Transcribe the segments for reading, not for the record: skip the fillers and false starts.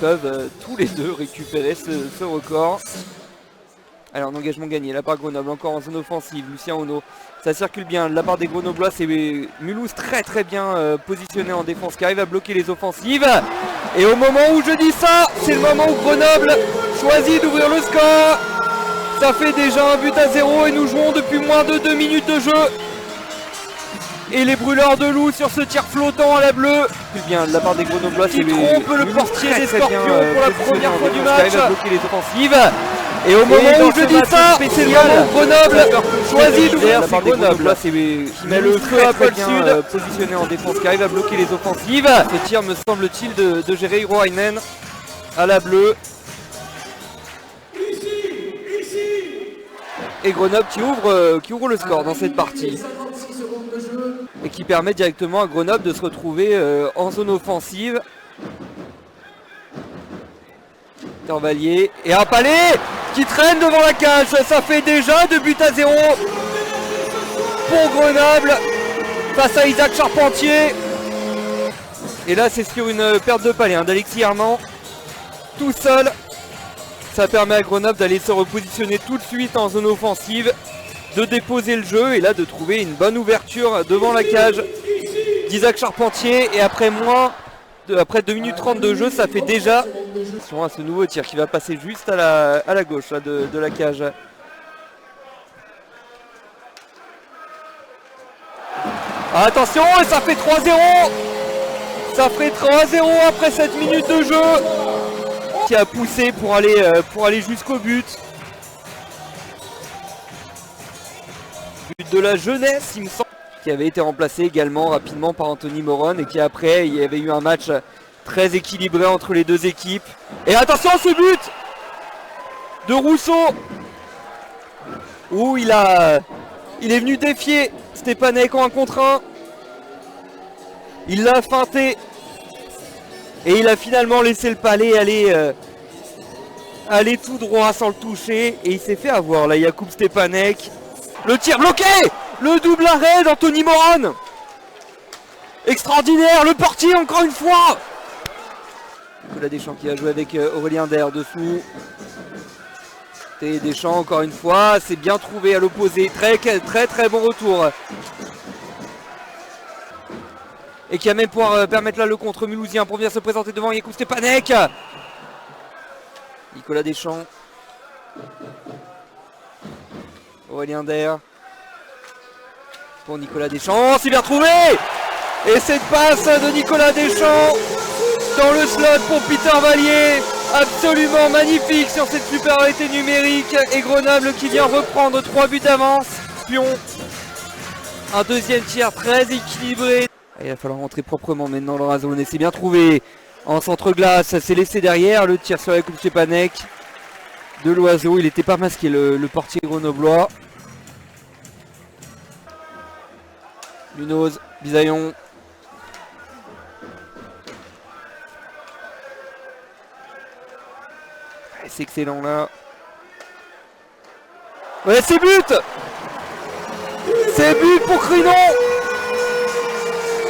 peuvent tous les deux récupérer ce record. Alors un engagement gagné là par Grenoble, encore en zone offensive, Lucien Ono, ça circule bien de la part des Grenoblois, c'est Mulhouse très bien positionné en défense qui arrive à bloquer les offensives. Et au moment où je dis ça, c'est le moment où Grenoble choisit d'ouvrir le score. Ça fait déjà 1-0 et nous jouons depuis moins de 2 minutes de jeu. Et les brûleurs de loup sur ce tir flottant à la bleue. Plus bien de la part des Grenoblois, qui trompe le portier des Scorpions pour la première fois du match. À bloquer les offensives. Et au moment où je dis ça, c'est le moment où Grenoble choisit d'ouvrir le score. Grenoble qui met le feu à Paul Sud, positionné en défense, qui arrive à bloquer les offensives. Ce tir me semble-t-il de Jerry Rohainen à la bleue. Et Grenoble qui ouvre le score dans cette partie. Et qui permet directement à Grenoble de se retrouver en zone offensive. Tervalier et un Palais qui traîne devant la cage. Ça fait déjà 2-0 pour Grenoble face à Isaac Charpentier. Et là c'est sur une perte de Palais d'Alexis Armand tout seul. Ça permet à Grenoble d'aller se repositionner tout de suite en zone offensive, de déposer le jeu et là de trouver une bonne ouverture devant la cage d'Isaac Charpentier. Et après après 2 minutes 30 de jeu, ça fait déjà à ce nouveau tir qui va passer juste à la gauche là, de la cage. Attention, et ça fait 3-0. Ça fait 3-0 après 7 minutes de jeu. Qui a poussé pour aller jusqu'au but. But de la jeunesse, il me semble, qui avait été remplacé également rapidement par Anthony Moron et qui après, il y avait eu un match très équilibré entre les deux équipes. Et attention, ce but de Rousseau où il est venu défier Stepanek en 1 contre 1. Il l'a feinté et il a finalement laissé le Palais aller tout droit sans le toucher. Et il s'est fait avoir là, Jakub Stepanek. Le tir bloqué, le double arrêt d'Anthony Moron. Extraordinaire, le portier encore une fois. Nicolas Deschamps qui a joué avec Aurélien Der dessous. Et Deschamps encore une fois, c'est bien trouvé à l'opposé. Très bon retour. Et qui a même pouvoir permettre là le contre mulhousien pour venir se présenter devant Jakub Stepanek. Nicolas Deschamps. Aurélien Der. Pour Nicolas Deschamps, c'est bien trouvé. Et cette passe de Nicolas Deschamps dans le slot pour Peter Vallier. Absolument magnifique sur cette supériorité numérique. Et Grenoble qui vient reprendre 3 buts d'avance. Pion. Un deuxième tir très équilibré. Il va falloir rentrer proprement maintenant dans la zone. Et c'est bien trouvé en centre-glace. C'est laissé derrière. Le tir sur Jakub Stepanek de l'Oiseau. Il n'était pas masqué le portier grenoblois. Munoz, Bisaillon. C'est excellent là. Ouais, c'est but. C'est but pour Crinon.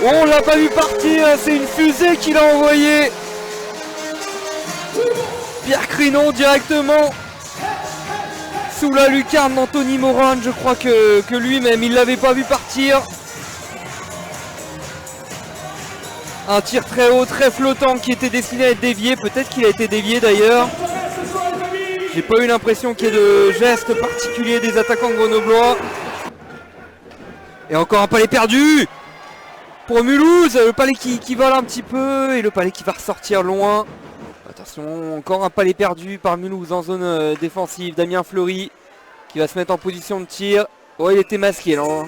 Oh, on l'a pas vu partir, c'est une fusée qu'il a envoyée. Pierre Crinon directement sous la lucarne d'Anthony Moron. Je crois que lui-même il l'avait pas vu partir. Un tir très haut, très flottant qui était destiné à être dévié. Peut-être qu'il a été dévié d'ailleurs. J'ai pas eu l'impression qu'il y ait de gestes particuliers des attaquants grenoblois. Et encore un Palais perdu pour Mulhouse. Le Palais qui vole un petit peu et le Palais qui va ressortir loin. Attention, encore un Palais perdu par Mulhouse en zone défensive. Damien Fleury qui va se mettre en position de tir. Oh, il était masqué là.